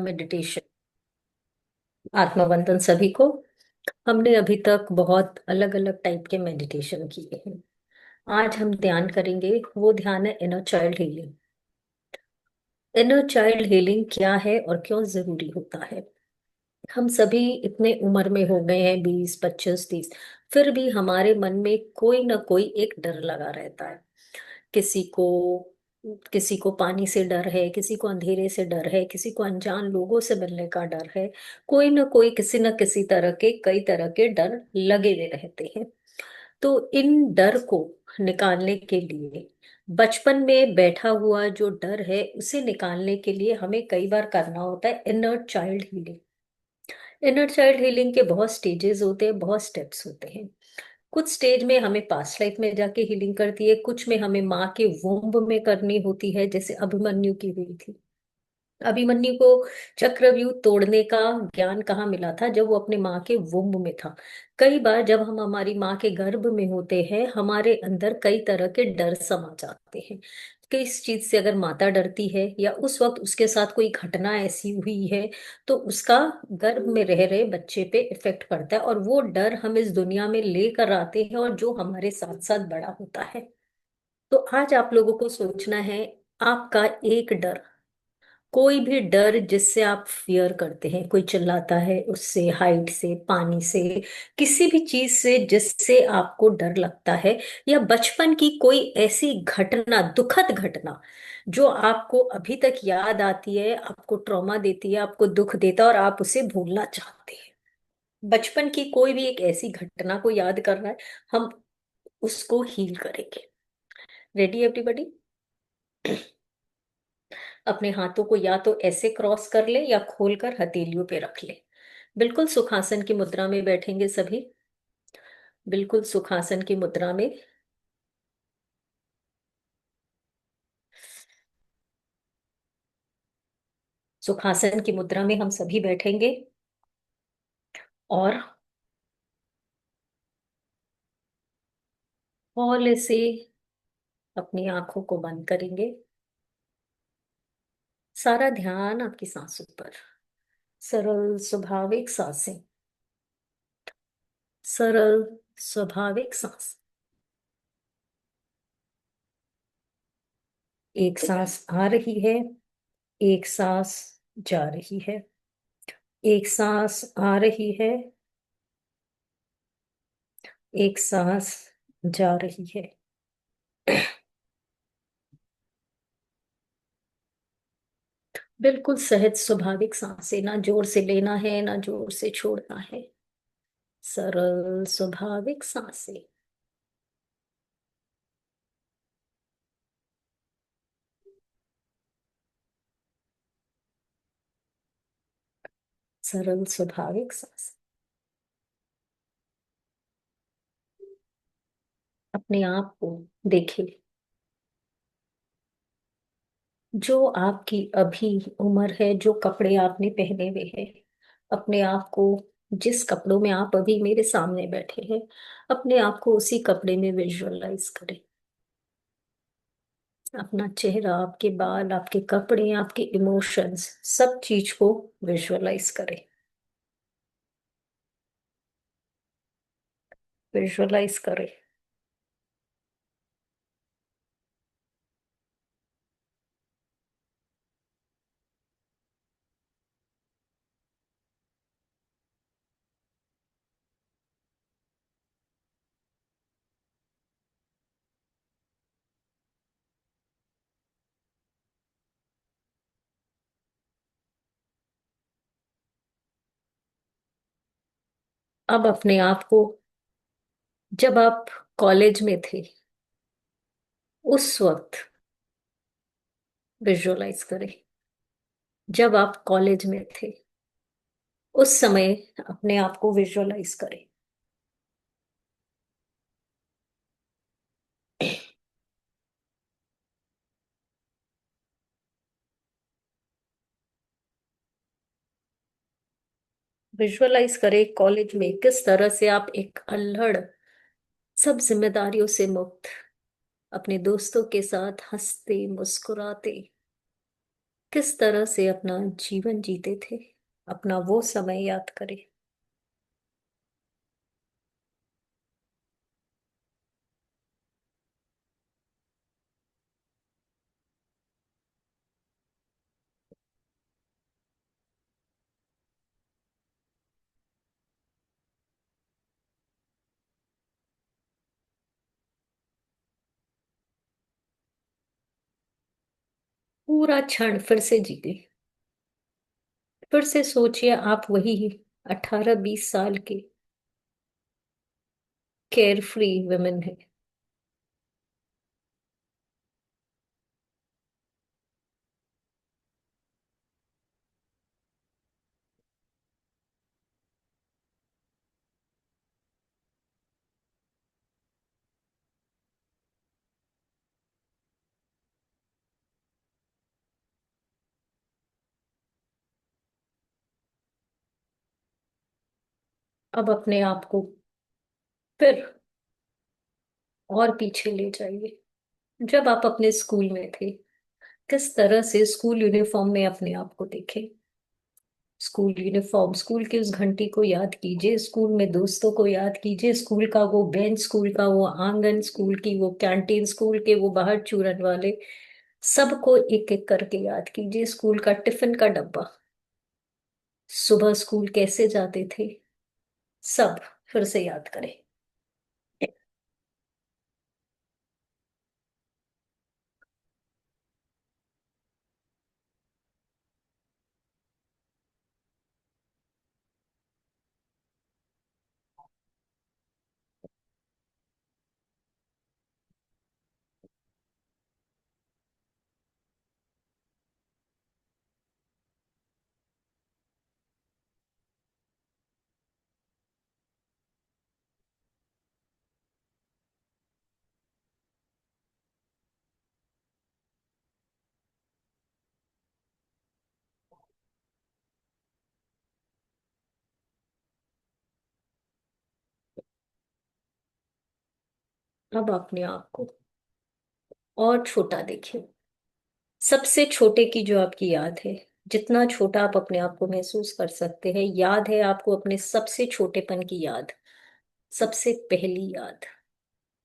Meditation. आत्मबंधन सभी को। हमने अभी तक बहुत अलग अलग टाइप के मेडिटेशन किए हैं। आज हम ध्यान करेंगे, वो ध्यान है inner child healing. Inner child healing क्या है और क्यों जरूरी होता है? हम सभी इतने उम्र में हो गए हैं, 20, 25, 30। फिर भी हमारे मन में कोई ना कोई एक डर लगा रहता है। किसी को किसी को पानी से डर है, किसी को अंधेरे से डर है, किसी को अनजान लोगों से मिलने का डर है। कोई ना कोई किसी न किसी तरह के कई तरह के डर लगे हुए रहते हैं। तो इन डर को निकालने के लिए, बचपन में बैठा हुआ जो डर है उसे निकालने के लिए हमें कई बार करना होता है inner child healing. Inner child healing के बहुत स्टेजेस होते हैं, बहुत स्टेप्स होते हैं। कुछ स्टेज में हमें पास्ट लाइफ में जाके हीलिंग करती है, कुछ में हमें माँ के वोम्ब में करनी होती है, जैसे अभिमन्यु की हुई थी। अभिमन्यु को चक्रव्यूह तोड़ने का ज्ञान कहाँ मिला था? जब वो अपने माँ के वुम्ब में था। कई बार जब हम हमारी माँ के गर्भ में होते हैं, हमारे अंदर कई तरह के डर समा जाते हैं। किस चीज से अगर माता डरती है या उस वक्त उसके साथ कोई घटना ऐसी हुई है, तो उसका गर्भ में रह रहे बच्चे पे इफेक्ट पड़ता है, और वो डर हम इस दुनिया में लेकर आते हैं और जो हमारे साथ साथ बड़ा होता है। तो आज आप लोगों को सोचना है, आपका एक डर, कोई भी डर जिससे आप फियर करते हैं, कोई चिल्लाता है उससे, हाइट से, पानी से, किसी भी चीज से जिससे आपको डर लगता है, या बचपन की कोई ऐसी घटना, दुखद घटना जो आपको अभी तक याद आती है, आपको ट्रॉमा देती है, आपको दुख देता है और आप उसे भूलना चाहते हैं। बचपन की कोई भी एक ऐसी घटना को याद करना है, हम उसको हील करेंगे। Ready everybody? अपने हाथों को या तो ऐसे क्रॉस कर ले या खोलकर हथेलियों पे रख ले। बिल्कुल सुखासन की मुद्रा में बैठेंगे सभी। बिल्कुल सुखासन की मुद्रा में। सुखासन की मुद्रा में हम सभी बैठेंगे और हौले से अपनी आंखों को बंद करेंगे। सारा ध्यान आपकी सांसों पर। सरल स्वाभाविक सांसें। सरल स्वाभाविक सांस। एक सांस आ रही है, एक सांस जा रही है। एक सांस आ रही है, एक सांस जा रही है। बिल्कुल सहज स्वाभाविक सांसें, ना जोर से लेना है ना जोर से छोड़ना है। सरल स्वाभाविक सांसें। सरल स्वाभाविक सांसें। अपने आप को देखिए, जो आपकी अभी उम्र है, जो कपड़े आपने पहने हुए हैं, अपने आप को, जिस कपड़ों में आप अभी मेरे सामने बैठे हैं, अपने आप को उसी कपड़े में विजुअलाइज करें। अपना चेहरा, आपके बाल, आपके कपड़े, आपके इमोशंस, सब चीज को विजुअलाइज करें। विजुअलाइज करें। अब अपने आप को, जब आप कॉलेज में थे उस वक्त विजुअलाइज करें। जब आप कॉलेज में थे उस समय अपने आप को विजुअलाइज करें। विजुअलाइज करें कॉलेज में किस तरह से आप एक अल्हड़, सब जिम्मेदारियों से मुक्त, अपने दोस्तों के साथ हंसते मुस्कुराते, किस तरह से अपना जीवन जीते थे, अपना वो समय याद करें। पूरा क्षण फिर से जी ले। फिर से सोचिए, आप वही 18-20 साल के केयर फ्री वुमेन है। अब अपने आप को फिर और पीछे ले जाइए। जब आप अपने स्कूल में थे, किस तरह से स्कूल यूनिफॉर्म में अपने आप को देखे। स्कूल यूनिफॉर्म, स्कूल की उस घंटी को याद कीजिए, स्कूल में दोस्तों को याद कीजिए, स्कूल का वो बेंच, स्कूल का वो आंगन, स्कूल की वो कैंटीन, स्कूल के वो बाहर चूरन वाले, सबको एक एक करके याद कीजिए। स्कूल का टिफिन का डब्बा, सुबह स्कूल कैसे जाते थे, सब फिर से याद करें। अब अपने आप को और छोटा देखिए। सबसे छोटे की जो आपकी याद है, जितना छोटा आप अपने आप को महसूस कर सकते हैं, याद है आपको अपने सबसे छोटेपन की याद, सबसे पहली याद।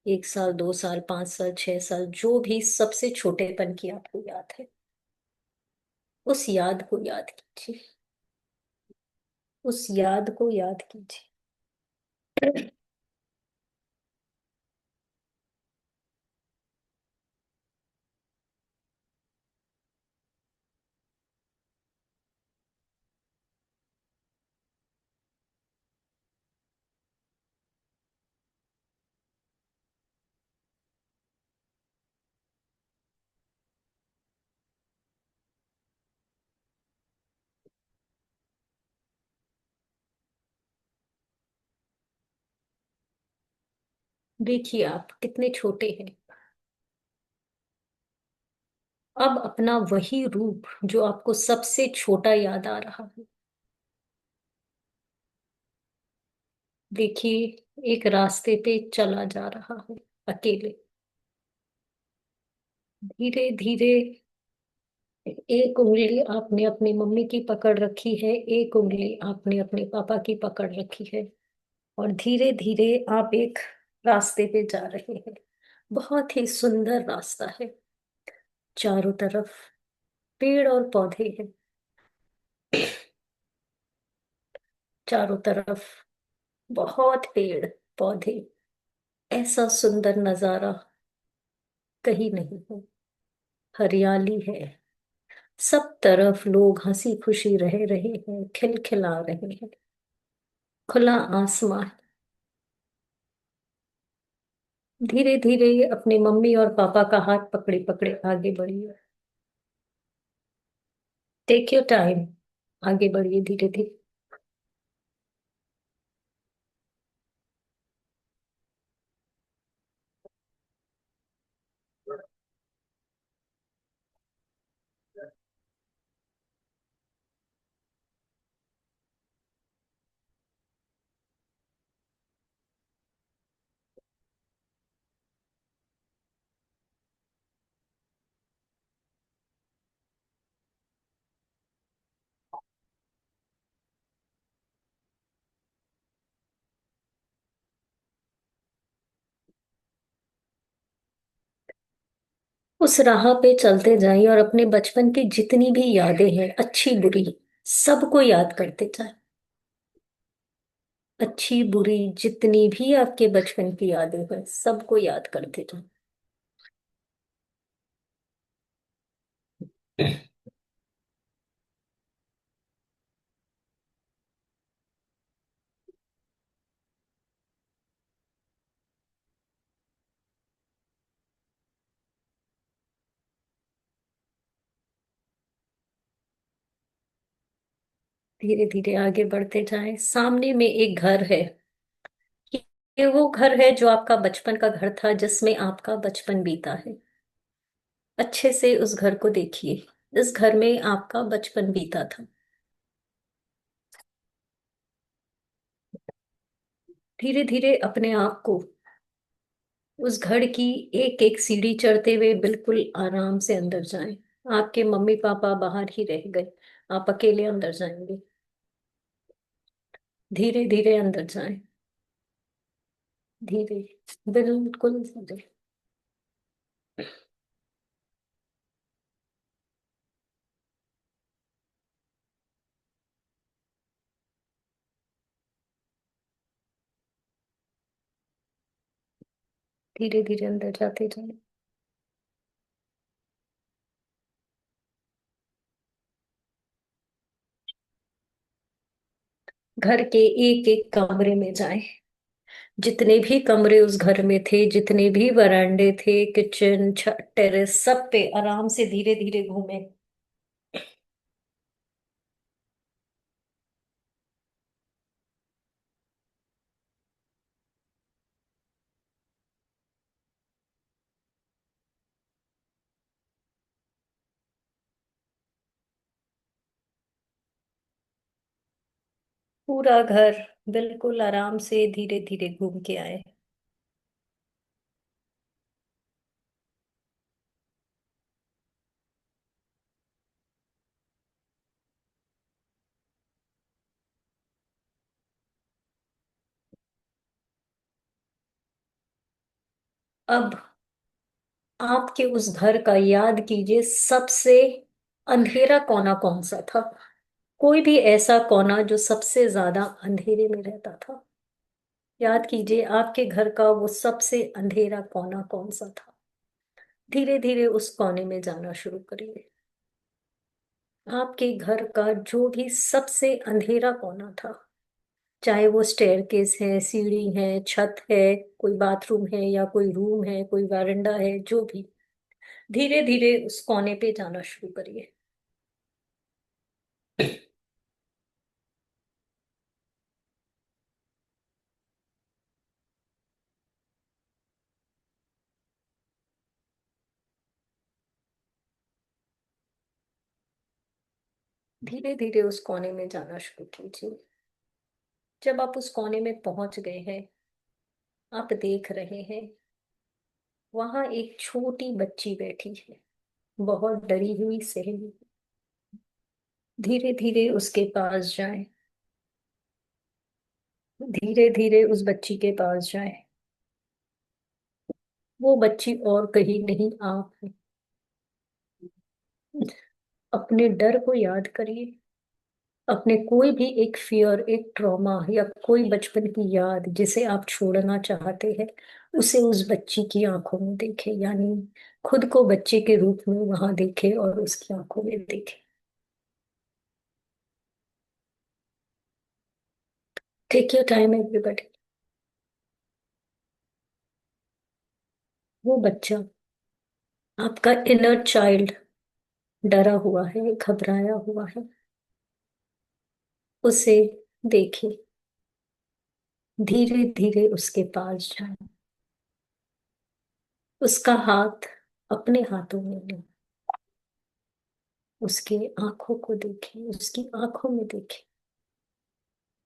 1 साल, 2 साल, 5 साल, 6 साल, जो भी सबसे छोटेपन की आपको याद है, उस याद को याद कीजिए। उस याद को याद कीजिए। देखिए आप कितने छोटे हैं। अब अपना वही रूप जो आपको सबसे छोटा याद आ रहा है, देखिए एक रास्ते पे चला जा रहा है, अकेले। धीरे धीरे एक उंगली आपने अपनी मम्मी की पकड़ रखी है, एक उंगली आपने अपने पापा की पकड़ रखी है, और धीरे धीरे आप एक रास्ते पे जा रहे हैं। बहुत ही सुंदर रास्ता है। चारों तरफ पेड़ और पौधे हैं। चारों तरफ बहुत पेड़ पौधे। ऐसा सुंदर नजारा कहीं नहीं है। हरियाली है। सब तरफ लोग हंसी खुशी रह रहे हैं, खिलखिला रहे हैं। खुला आसमान। धीरे धीरे अपने मम्मी और पापा का हाथ पकड़े पकड़े आगे बढ़िए। Take your time. आगे बढ़िए धीरे धीरे। उस राह पे चलते जाइए और अपने बचपन की जितनी भी यादें हैं, अच्छी बुरी, सबको याद करते जाए। अच्छी बुरी जितनी भी आपके बचपन की यादें हैं, सबको याद करते जाए। धीरे धीरे आगे बढ़ते जाएं। सामने में एक घर है। ये वो घर है जो आपका बचपन का घर था, जिसमें आपका बचपन बीता है। अच्छे से उस घर को देखिए। इस घर में आपका बचपन बीता था। धीरे धीरे अपने आप को उस घर की एक एक सीढ़ी चढ़ते हुए बिल्कुल आराम से अंदर जाएं। आपके मम्मी पापा बाहर ही रह गए। आप अकेले अंदर जाएंगे। धीरे धीरे अंदर जाएं। धीरे, बिल्कुल धीरे। धीरे धीरे अंदर जाते जाएं। घर के एक एक कमरे में जाएं। जितने भी कमरे उस घर में थे, जितने भी वरांडे थे, किचन, छत, टेरेस, सब पे आराम से धीरे धीरे घूमे। पूरा घर बिल्कुल आराम से धीरे धीरे घूम के आए। अब आपके उस घर का याद कीजिए, सबसे अंधेरा कोना कौन सा था। कोई भी ऐसा कोना जो सबसे ज्यादा अंधेरे में रहता था। याद कीजिए आपके घर का वो सबसे अंधेरा कोना कौन सा था। धीरे धीरे उस कोने में जाना शुरू करिए। आपके घर का जो भी सबसे अंधेरा कोना था, चाहे वो स्टेयरकेस है, सीढ़ी है, छत है, कोई बाथरूम है या कोई रूम है, कोई वारंडा है, जो भी, धीरे धीरे उस कोने पे जाना शुरू करिए। धीरे धीरे उस कोने में जाना शुरू कीजिए। जब आप उस कोने में पहुंच गए हैं, आप देख रहे हैं वहां एक छोटी बच्ची बैठी है, बहुत डरी हुई सहेली। धीरे धीरे उसके पास जाएं। धीरे धीरे उस बच्ची के पास जाएं। वो बच्ची और कहीं नहीं, आप हैं। अपने डर को याद करिए। अपने कोई भी एक फियर, एक ट्रॉमा या कोई बचपन की याद जिसे आप छोड़ना चाहते हैं, उसे उस बच्ची की आंखों में देखे, यानी खुद को बच्चे के रूप में वहां देखे और उसकी आंखों में देखे। Take your time everybody. वो बच्चा, आपका इनर चाइल्ड, डरा हुआ है, घबराया हुआ है। उसे देखे। धीरे धीरे उसके पास जाए। उसका हाथ अपने हाथों में ले। उसके आंखों को देखे, उसकी आंखों में देखे।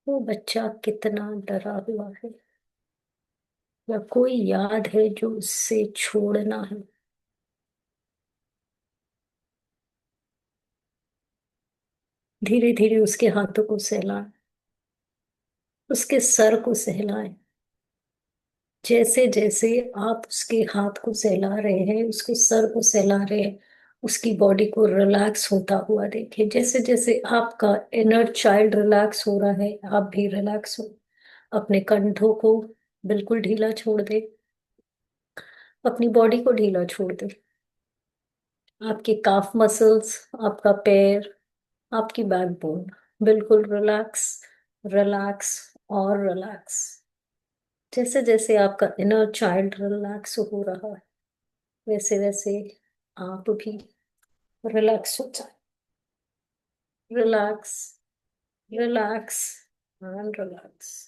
वो बच्चा कितना डरा हुआ है, या कोई याद है जो उससे छोड़ना है। धीरे धीरे उसके हाथों को सहलाए। उसके सर को सहलाए। जैसे जैसे आप उसके हाथ को सहला रहे हैं, उसके सर को सहला रहे हैं, उसकी बॉडी को रिलैक्स होता हुआ देखिए। जैसे जैसे आपका इनर चाइल्ड रिलैक्स हो रहा है, आप भी रिलैक्स हो। अपने कंधों को बिल्कुल ढीला छोड़ दे, अपनी बॉडी को ढीला छोड़ दे। आपके काफ मसल्स, आपका पैर, आपकी बैकबोन बिल्कुल रिलैक्स, रिलैक्स और रिलैक्स। जैसे जैसे आपका इनर चाइल्ड रिलैक्स हो रहा है, वैसे वैसे आप भी रिलैक्स हो जाए। Relax, relax and relax.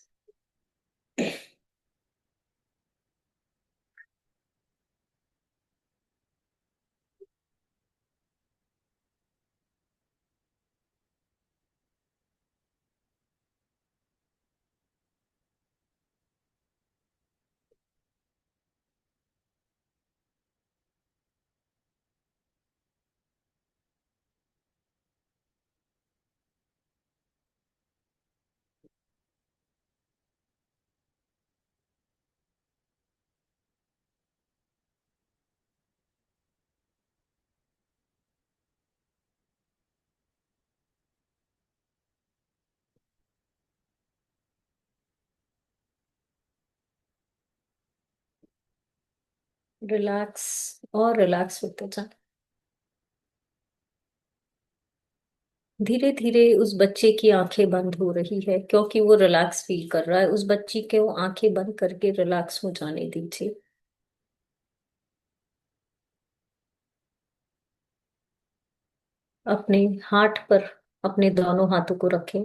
Relax और रिलैक्स होते जाए। धीरे धीरे उस बच्चे की आंखें बंद हो रही है, क्योंकि वो रिलैक्स फील कर रहा है। उस बच्ची के वो आंखें बंद करके रिलैक्स हो जाने दीजिए। अपने हाथ पर अपने दोनों हाथों को रखें।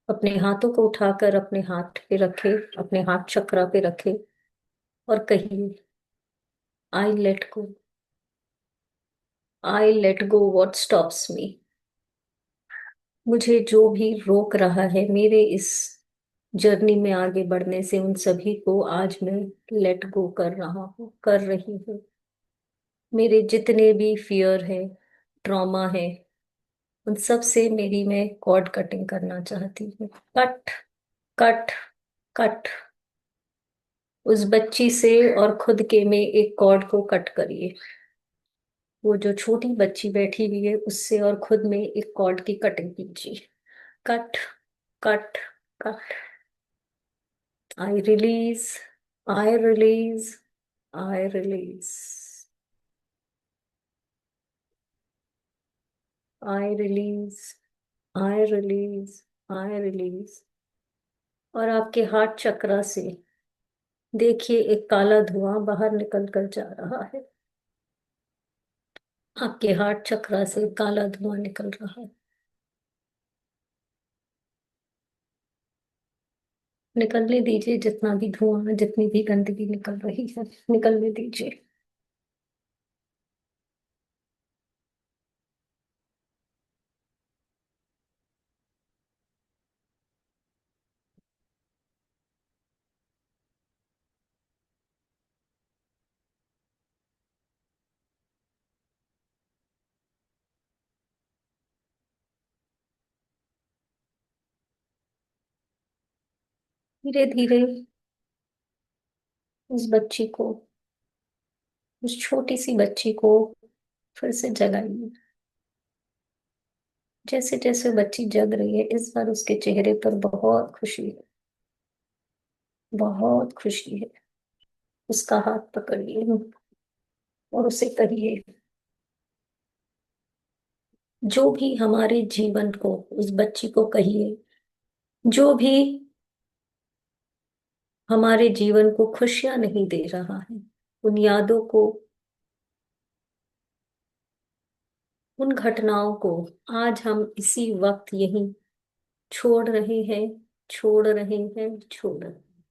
अपने हाथों को उठाकर अपने हाथ पे रखें, अपने हाथ चक्रा पे रखें और कहिए, I let go, I let go what stops me. मुझे जो भी रोक रहा है मेरे इस जर्नी में आगे बढ़ने से, उन सभी को आज मैं लेट गो कर रहा हूँ, कर रही हूँ। मेरे जितने भी फियर है, ट्रॉमा है, उन सब से मेरी मैं कॉर्ड कटिंग करना चाहती हूँ। Cut, cut, cut. उस बच्ची से और खुद के में एक कॉर्ड को कट करिए। वो जो छोटी बच्ची बैठी हुई है, उससे और खुद में एक कॉर्ड की कटिंग कीजिए। Cut, cut, cut. I release, I release, I release, I release, I release, I release. और आपके हार्ट चक्रा से देखिए एक काला धुआं बाहर निकल कर जा रहा है। आपके हार्ट चक्रा से काला धुआं निकल रहा है। निकलने दीजिए जितना भी धुआं, जितनी भी गंदगी निकल रही है, निकलने दीजिए। धीरे धीरे उस बच्ची को, उस छोटी सी बच्ची को फिर से जगाइए। जैसे जैसे बच्ची जग रही है, इस बार उसके चेहरे पर बहुत खुशी है, बहुत खुशी है। उसका हाथ पकड़िए और उसे कहिए, जो भी हमारे जीवन को, उस बच्ची को कहिए, जो भी हमारे जीवन को खुशियां नहीं दे रहा है, उन यादों को, उन घटनाओं को आज हम इसी वक्त यहीं छोड़ रहे हैं, छोड़ रहे हैं, छोड़ रहे हैं।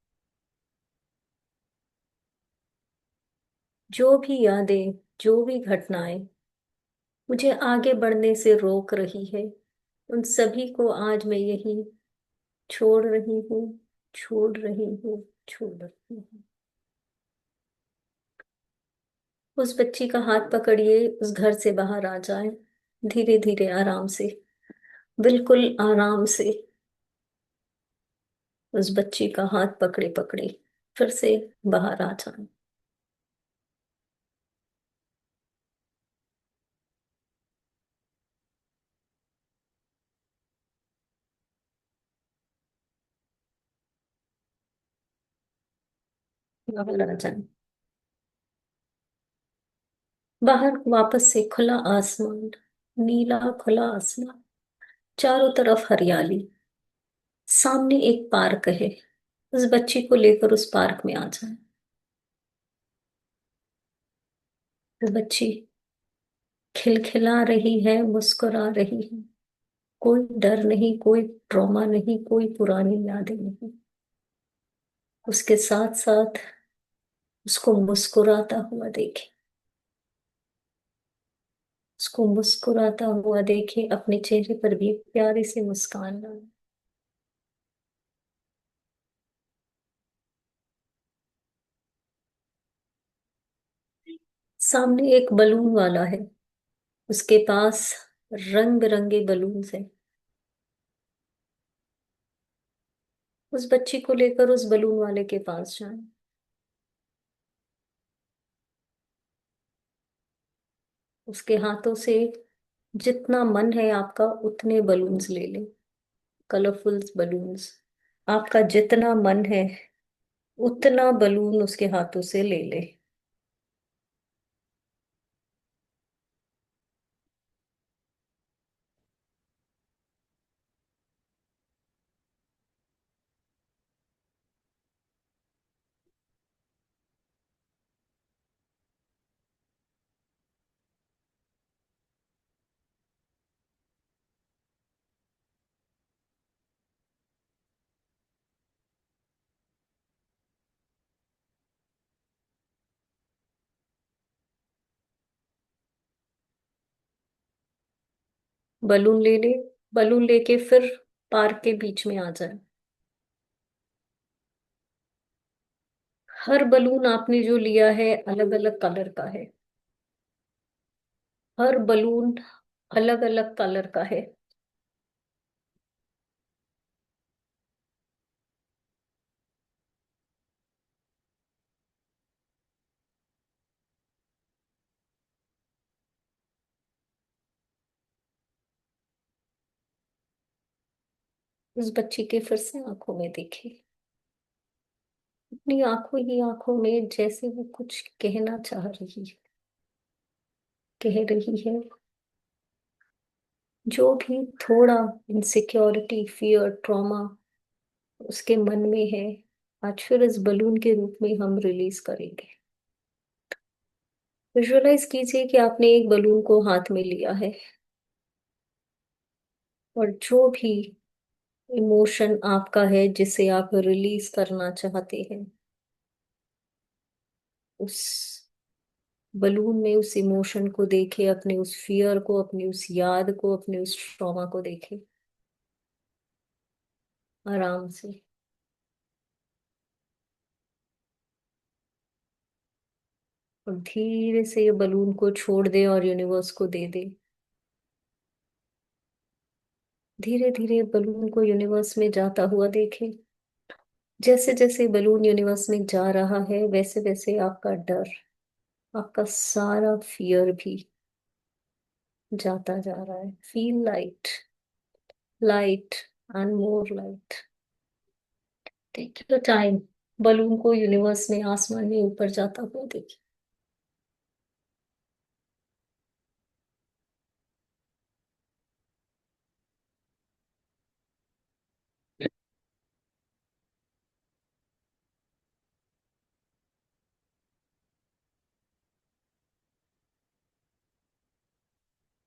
जो भी यादें, जो भी घटनाएं मुझे आगे बढ़ने से रोक रही है, उन सभी को आज मैं यही छोड़ रही हूँ, छोड़ रही हूँ, छोड़ रही हूँ। उस बच्ची का हाथ पकड़िए, उस घर से बाहर आ जाए। धीरे धीरे, आराम से, बिल्कुल आराम से उस बच्ची का हाथ पकड़े पकड़े फिर से बाहर आ जाना। बाहर आ जाना। बाहर वापस से खुला आसमान, नीला खुला आसमान, चारों तरफ हरियाली। सामने एक पार्क है। उस बच्ची को लेकर उस पार्क में आ जाए। वो बच्ची खिलखिला रही है, मुस्कुरा रही है। कोई डर नहीं, कोई ट्रॉमा नहीं, कोई पुरानी यादें नहीं। उसके साथ साथ उसको मुस्कुराता हुआ देखे। उसको मुस्कुराता हुआ देखे, अपने चेहरे पर भी एक प्यारी सी मुस्कान लाए। सामने एक बलून वाला है। उसके पास रंग बिरंगे बलून है। उस बच्ची को लेकर उस बलून वाले के पास जाए। उसके हाथों से जितना मन है आपका उतने बलून्स ले ले। Colourful balloons. आपका जितना मन है उतना बलून उसके हाथों से ले ले। बलून ले ले। बलून लेके फिर पार्क के बीच में आ जाए। हर बलून आपने जो लिया है अलग अलग कलर का है। हर बलून अलग अलग कलर का है। उस बच्ची के फिर से आंखों में देखे। अपनी आंखों ही आंखों में जैसे वो कुछ कहना चाह रही है। कह रही है जो भी थोड़ा इनसिक्योरिटी, फियर, ट्रॉमा उसके मन में है, आज फिर इस बलून के रूप में हम रिलीज करेंगे। विजुअलाइज कीजिए कि आपने एक बलून को हाथ में लिया है और जो भी इमोशन आपका है जिसे आप रिलीज करना चाहते हैं, उस बलून में उस इमोशन को देखे, अपने उस फियर को, अपनी उस याद को, अपने उस ट्रॉमा को देखे आराम से। और धीरे से ये बलून को छोड़ दे और यूनिवर्स को दे दे। धीरे धीरे बलून को यूनिवर्स में जाता हुआ देखे। जैसे जैसे बलून यूनिवर्स में जा रहा है वैसे वैसे आपका डर, आपका सारा फियर भी जाता जा रहा है। Feel light, light and more light. Take your time. Balloon को यूनिवर्स में, आसमान में ऊपर जाता हुआ देखिए।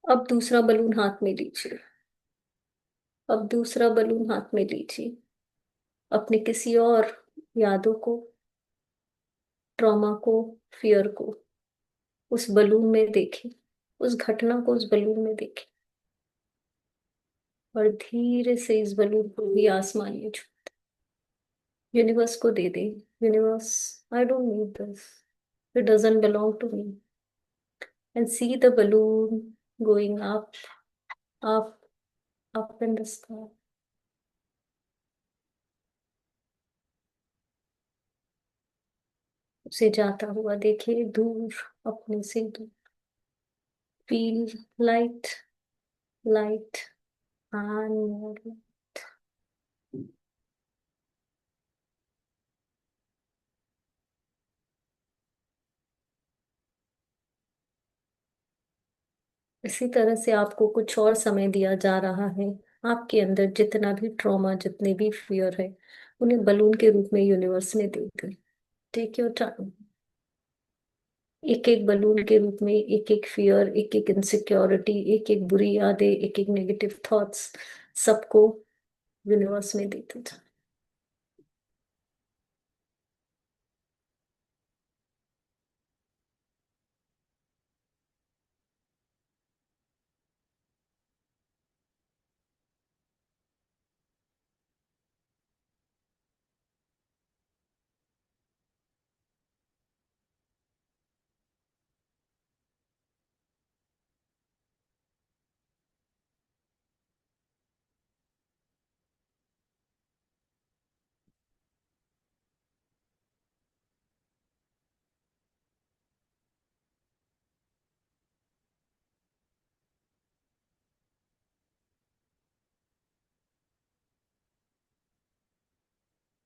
अब दूसरा बलून हाथ में लीजिए। अब दूसरा बलून हाथ में लीजिए। अपने किसी और यादों को, ट्रॉमा को, फियर को उस बलून में देखें। उस घटना को उस बलून में देखें। और धीरे से इस बलून को भी आसमान में छू, यूनिवर्स को दे दे। Universe, I don't need this, it doesn't belong to me. And see the balloon going up, up, up in the sky. से जाता हुआ देखिए, दूर, अपने से दूर। Feel light, light and more light। इसी तरह से आपको कुछ और समय दिया जा रहा है। आपके अंदर जितना भी ट्रॉमा, जितने भी फियर है, उन्हें बलून के रूप में यूनिवर्स ने दे दी। Take your time. एक एक बलून के रूप में एक एक फियर, एक एक इनसिक्योरिटी, एक एक बुरी यादें, एक एक नेगेटिव थॉट्स, सबको यूनिवर्स में देते था।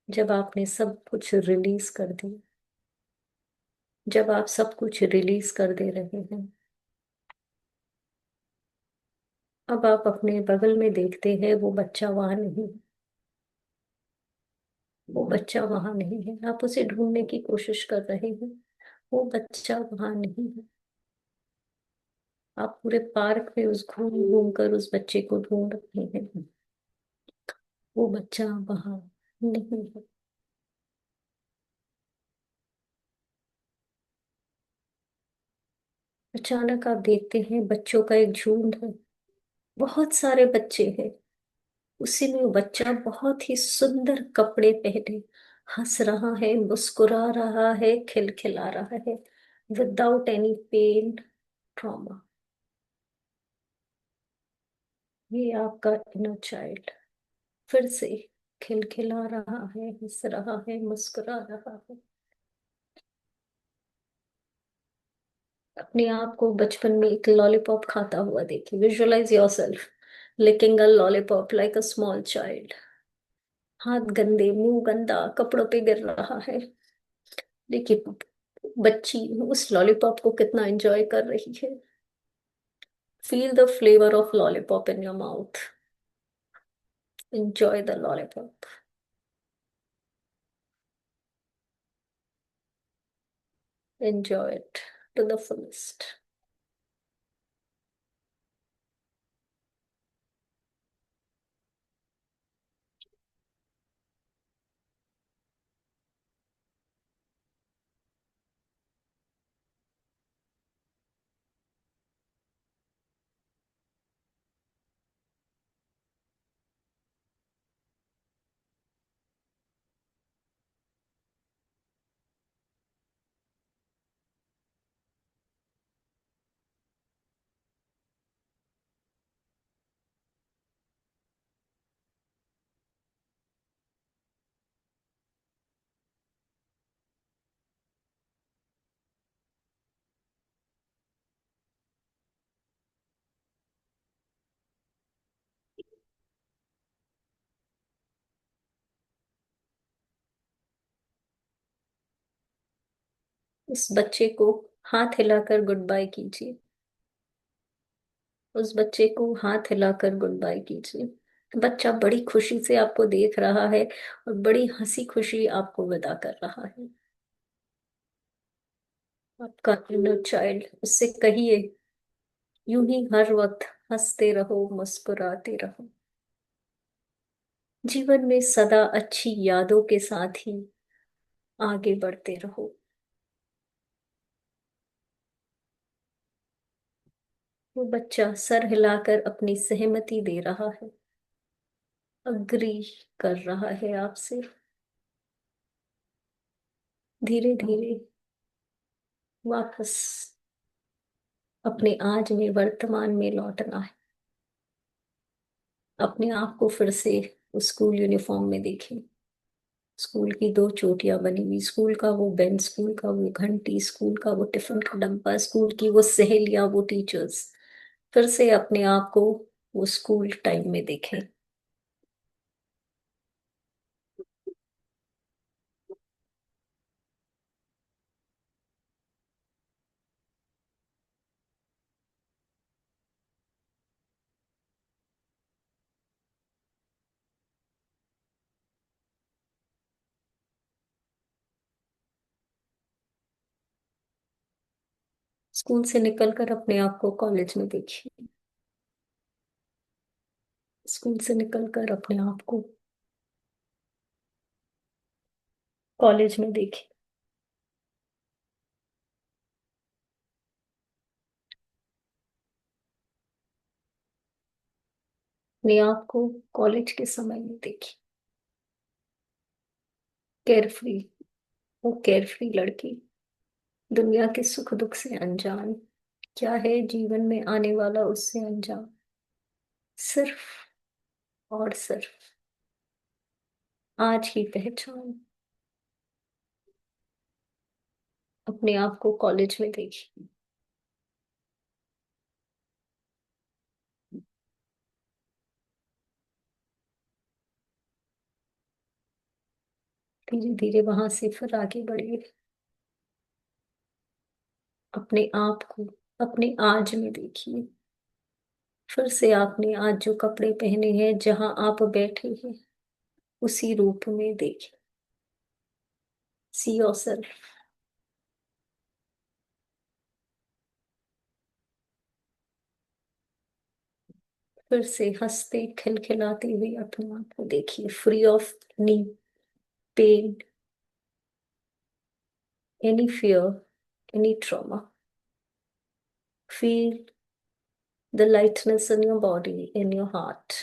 जब आपने सब कुछ रिलीज कर दिया, जब आप सब कुछ रिलीज कर दे रहे हैं, अब आप अपने बगल में देखते हैं, वो बच्चा वहां नहीं है। वो बच्चा वहां नहीं है, आप उसे ढूंढने की कोशिश कर रहे हैं। वो बच्चा वहां नहीं है। आप पूरे पार्क में उस घूम घूम कर उस बच्चे को ढूंढ रहे हैं। वो बच्चा वहां नहीं है। अचानक आप देखते हैं, बच्चों का एक झुंड है। बहुत सारे बच्चे हैं। उसी में वो बच्चा बहुत ही सुंदर कपड़े पहने हंस रहा है, मुस्कुरा रहा है, खिलखिला रहा है, विदाउट एनी पेन, ट्रॉमा। ये आपका इनर चाइल्ड फिर से खिलखिला रहा है, हंस रहा है, मुस्कुरा रहा है। अपने आप को बचपन में एक लॉलीपॉप खाता हुआ देखिए। Visualise yourself licking a lollipop like a small child. हाथ गंदे, मुंह गंदा, कपड़ों पे गिर रहा है। देखिए, बच्ची उस लॉलीपॉप को कितना एंजॉय कर रही है। Feel the flavour of lollipop in your mouth. Enjoy the lollipop. Enjoy it to the fullest. उस बच्चे को हाथ हिलाकर गुड बाय कीजिए। उस बच्चे को हाथ हिलाकर गुड बाय कीजिए। बच्चा बड़ी खुशी से आपको देख रहा है और बड़ी हंसी खुशी आपको विदा कर रहा है। आपका इनर चाइल्ड उससे कहिए, यूं ही हर वक्त हंसते रहो, मुस्कुराते रहो। जीवन में सदा अच्छी यादों के साथ ही आगे बढ़ते रहो। वो बच्चा सर हिलाकर अपनी सहमति दे रहा है, अग्री कर रहा है आपसे। धीरे धीरे वापस अपने आज में, वर्तमान में लौटना है। अपने आप को फिर से उस स्कूल यूनिफॉर्म में देखें। स्कूल की दो चोटियां बनी हुई, स्कूल का वो बेंच, स्कूल का वो घंटी, स्कूल का वो टिफिन का डब्बा, स्कूल की वो सहेलियां, वो टीचर्स। फिर से अपने आप को वो स्कूल टाइम में देखें। स्कूल से निकलकर अपने आप को कॉलेज में देखिए। स्कूल से निकलकर अपने आप को कॉलेज में देखिए। अपने आप को कॉलेज के समय में देखिए। केयरफ्री, वो केयरफ्री लड़की, दुनिया के सुख दुख से अनजान, क्या है जीवन में आने वाला उससे अनजान, सिर्फ और सिर्फ आज ही पहचान। अपने आप को कॉलेज में देखिए। धीरे धीरे वहां से फिर आगे बढ़िए। अपने आप को अपने आज में देखिए। फिर से आपने आज जो कपड़े पहने हैं, जहां आप बैठे हैं, उसी रूप में देखिए। See yourself. फिर से हंसते खिलखिलाते हुए अपने आप को देखिए, free of any pain, any fear, any trauma. Feel the lightness in your body, in your heart.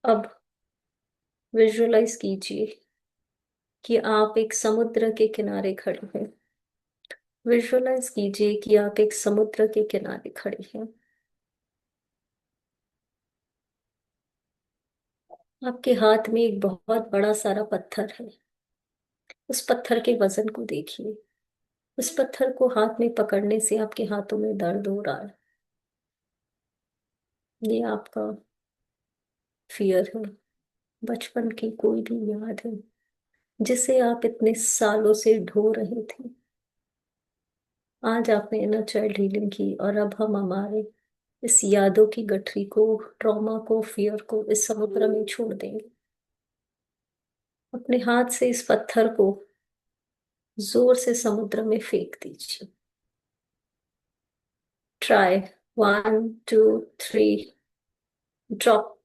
अब विजुअलाइज कीजिए कि आप एक समुद्र के किनारे खड़े हैं। विजुअलाइज कीजिए कि आप एक समुद्र के किनारे खड़े हैं। आपके हाथ में एक बहुत बड़ा सारा पत्थर है। उस पत्थर के वजन को देखिए। उस पत्थर को हाथ में पकड़ने से आपके हाथों में दर्द हो रहा है। ये आपका फियर है, बचपन की कोई भी याद है जिसे आप इतने सालों से ढो रहे थे। आज आपने इनर चाइल्ड हीलिंग की, और अब हम हमारे इस यादों की गठरी को, ट्रॉमा को, फियर को इस समुद्र में छोड़ देंगे। अपने हाथ से इस पत्थर को जोर से समुद्र में फेंक दीजिए। Try, 1 2 3, drop.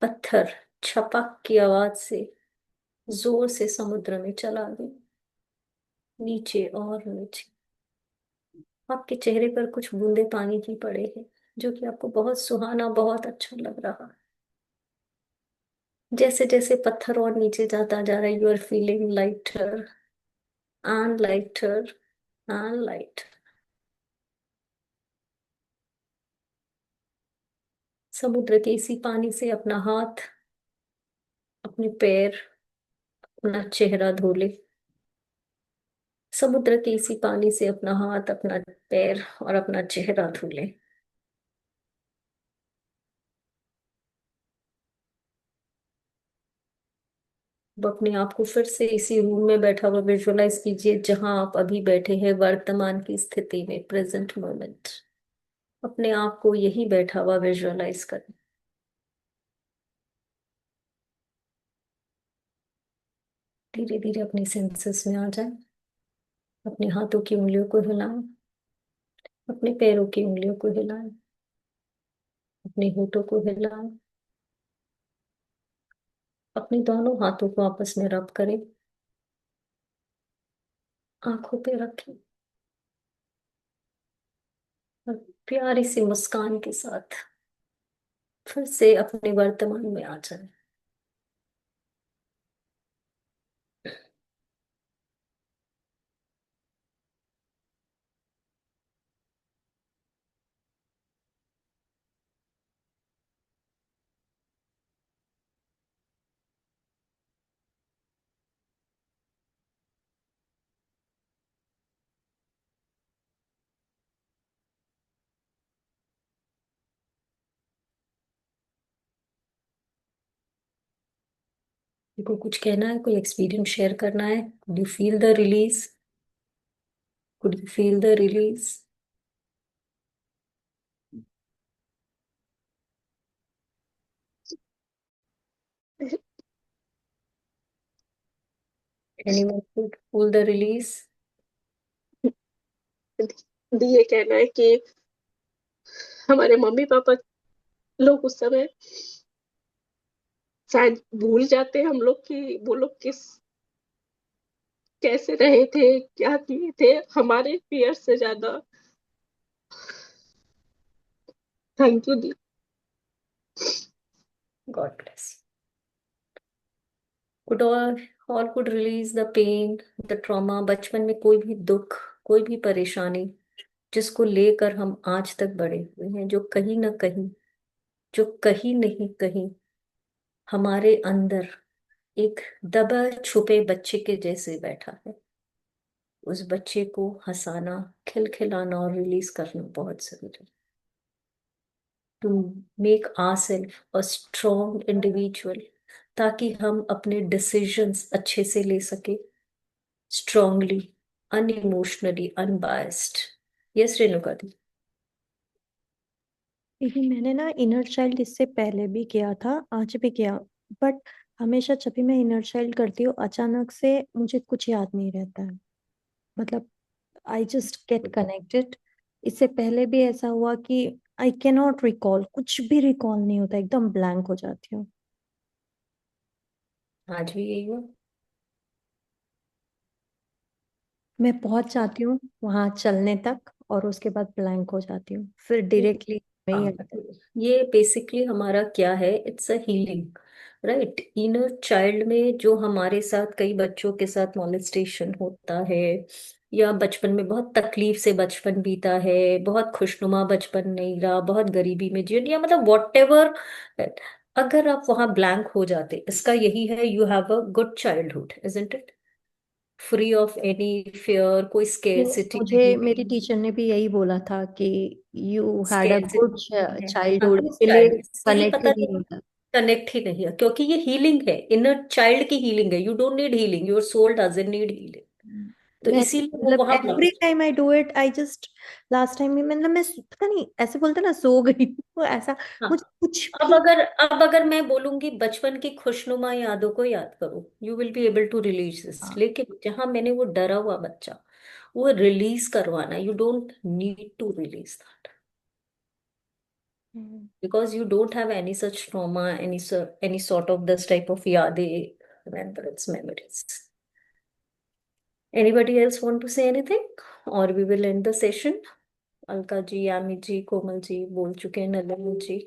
पत्थर छपक की आवाज से जोर से समुद्र में चला गया, नीचे और नीचे। आपके चेहरे पर कुछ बूंदे पानी की पड़े हैं, जो कि आपको बहुत सुहाना, बहुत अच्छा लग रहा है। जैसे जैसे पत्थर और नीचे जाता जा रहा है, you are feeling lighter and lighter and light. समुद्र के इसी पानी से अपना हाथ, अपने पैर, अपना चेहरा धो ले। समुद्र के इसी पानी से अपना हाथ, अपना पैर और अपना चेहरा धो ले। अब अपने आप को फिर से इसी रूम में बैठा हुआ विजुअलाइज कीजिए, जहां आप अभी बैठे हैं, वर्तमान की स्थिति में, प्रेजेंट मोमेंट। अपने आप को यही बैठा हुआ विजुअलाइज करें। धीरे धीरे अपने सेंसेस में आ जाए। अपने हाथों की उंगलियों को हिलाएं। अपने पैरों की उंगलियों को हिलाएं। अपने होठों को हिलाएं। अपने दोनों हाथों को आपस में रब करें। आंखों पे रखें और प्यारी सी मुस्कान के साथ फिर से अपने वर्तमान में आ जाए। को कुछ कहना है, कोई एक्सपीरियंस शेयर करना है? Could you feel the release? Could you feel the release? Anyone could feel the release? दी ये कहना है कि हमारे मम्मी पापा लोग उस समय शायद भूल जाते हैं हम लोग कि वो लोग किस कैसे रहे थे, क्या किए थे हमारे फियर से ज्यादा। थैंक यू दी। God bless. Could all could release the pain, the trauma. बचपन में कोई भी दुख, कोई भी परेशानी जिसको लेकर हम आज तक बड़े हुए हैं, जो कहीं ना कहीं, जो कहीं नहीं कहीं हमारे अंदर एक दबा छुपे बच्चे के जैसे बैठा है, उस बच्चे को हंसाना, खिलखिलाना और रिलीज करना बहुत जरूरी है, to make our self a strong individual, ताकि हम अपने डिसीजंस अच्छे से ले सके, strongly, unemotionally, unbiased. Yes Renuka दी। लेकिन मैंने ना इनर चाइल्ड इससे पहले भी किया था, आज भी किया। बट हमेशा जब भी मैं इनर चाइल्ड करती हूँ अचानक से मुझे कुछ याद नहीं रहता है। मतलब आई जस्ट गेट कनेक्टेड। इससे पहले भी ऐसा हुआ कि आई कैन नॉट रिकॉल, कुछ भी रिकॉल नहीं होता, एकदम ब्लैंक हो जाती हूँ। आज भी यही हो? मैं पहुंच जाती हूँ वहां चलने तक और उसके बाद ब्लैंक हो जाती हूँ, फिर डायरेक्टली में ही हाँ, आता है। ये बेसिकली हमारा क्या है, it's a healing, right? Inner child में जो हमारे साथ, कई बच्चों के साथ मॉलेस्टेशन होता है, या बचपन में बहुत तकलीफ से बचपन बीता है, बहुत खुशनुमा बचपन नहीं रहा, बहुत गरीबी में जिया, या मतलब वॉट एवर, अगर आप वहां ब्लैंक हो जाते, इसका यही है, you have a good childhood, isn't it? Free of any fear, कोई स्केर्सिटी मुझे नहीं मेरी थी। टीचर ने भी यही बोला था कि you had a good scarcity नहीं है, हाँ, चाइल्डहुड, गुड इसलिए चाइल्ड, इसलिए कनेक्ट पता ही नहीं नहीं, होता। कनेक्ट ही नहीं है, क्योंकि ये हीलिंग है, इनर चाइल्ड की हीलिंग है। You don't need healing, your soul doesn't need healing. तो मैं इसीलिए वो मतलब वहां एवरी वापस। Time I do it, I just last time भी मतलब मैं पता नहीं ऐसे बोलते ना सो गई वो ऐसा। हाँ, मुझे कुछ अब भी। अगर अब अगर मैं बोलूंगी बचपन की खुशनुमा यादों को याद करो, you will be able to release this, हाँ। लेकिन जहां मैंने वो डरा हुआ बच्चा, वो रिलीज करवाना, you don't need to release that, hmm. because you don't have any such trauma, any sort of this type of yade, remembrance, memories. Anybody else want to say anything, or we will end the session? Alka ji, Yami ji, Komal ji बोल चुके हैं, नलिनी जी,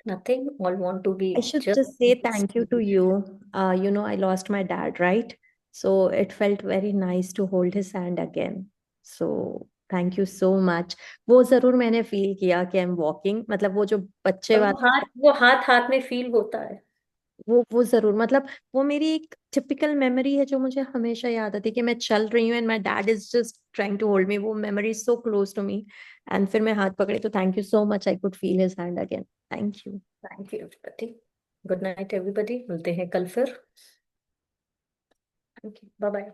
nothing, all want to I be should just say thank you to you. I lost my dad, right? So it felt very nice to hold his hand again. So thank you so much. वो जरूर मैंने feel किया कि I am walking, मतलब वो जो बच्चे और वो वाला, हाथ, वो हाथ हाथ में फील होता है। वो जरूर मतलब वो मेरी एक टिपिकल मेमोरी है जो मुझे हमेशा याद आती है कि मैं चल रही हूँ and my dad is just trying to hold me. वो memory is so close to me. And फिर मैं हाथ पकड़े तो thank you so much, I could feel his hand again. Thank you. Thank you everybody. Good night everybody, मिलते हैं कल फिर। Thank you, bye bye.